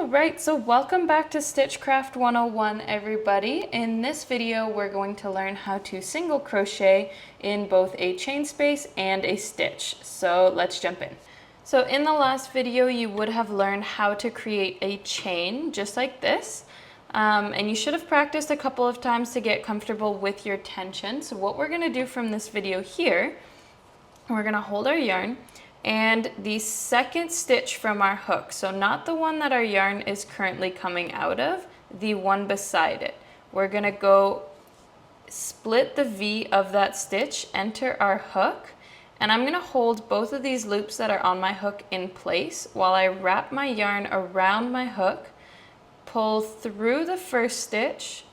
Alright, so welcome back to Stitchcraft 101 everybody. In this video we're going to learn how to single crochet in both a chain space and a stitch. So let's jump in. So in the last video you would have learned how to create a chain just like this. And you should have practiced a couple of times to get comfortable with your tension. So what we're going to do from this video here, we're going to hold our yarn and the second stitch from our hook, so not the one that our yarn is currently coming out of, the one beside it. We're going to go split the V of that stitch, enter our hook, and I'm going to hold both of these loops that are on my hook in place while I wrap my yarn around my hook, pull through the first stitch,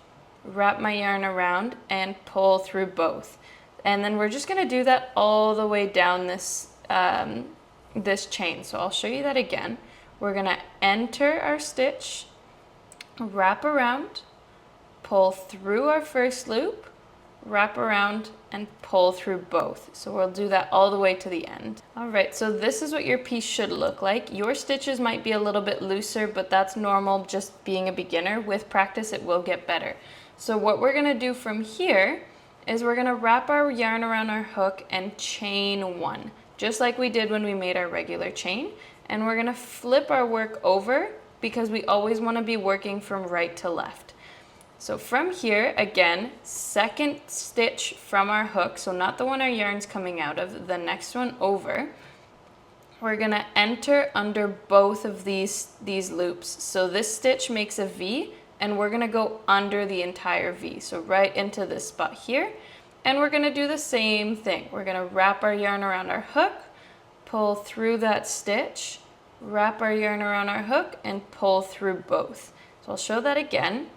wrap my yarn around, and pull through both. And then we're just going to do that all the way down this chain. So I'll show you that again. We're going to enter our stitch, wrap around, pull through our first loop, wrap around, and pull through both. So we'll do that all the way to the end. Alright, so this is what your piece should look like. Your stitches might be a little bit looser, but that's normal just being a beginner. With practice it will get better. So what we're going to do from here is we're going to wrap our yarn around our hook and chain one, just like we did when we made our regular chain. And we're going to flip our work over because we always want to be working from right to left. So from here, again, second stitch from our hook, so not the one our yarn's coming out of, the next one over. We're going to enter under both of these loops. So this stitch makes a V, and we're going to go under the entire V, so right into this spot here. And we're going to do the same thing. We're going to wrap our yarn around our hook, pull through that stitch, wrap our yarn around our hook, and pull through both. So I'll show that again.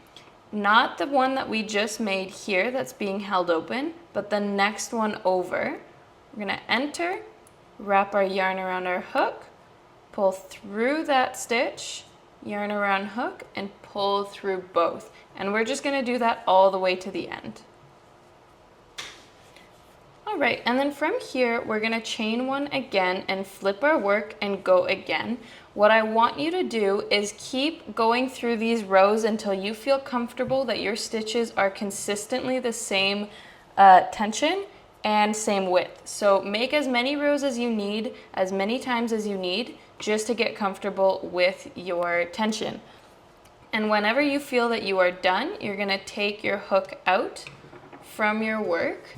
Not the one that we just made here that's being held open, but the next one over. We're going to enter, wrap our yarn around our hook, pull through that stitch, yarn around hook, and pull through both. And we're just going to do that all the way to the end. Alright, and then from here we're going to chain one again and flip our work and go again. What I want you to do is keep going through these rows until you feel comfortable that your stitches are consistently the same tension and same width. So make as many rows as you need, as many times as you need, just to get comfortable with your tension. And whenever you feel that you are done, you're going to take your hook out from your work,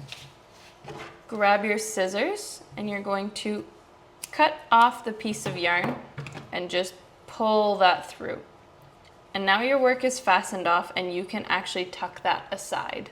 grab your scissors, and you're going to cut off the piece of yarn and just pull that through. And now your work is fastened off and you can actually tuck that aside.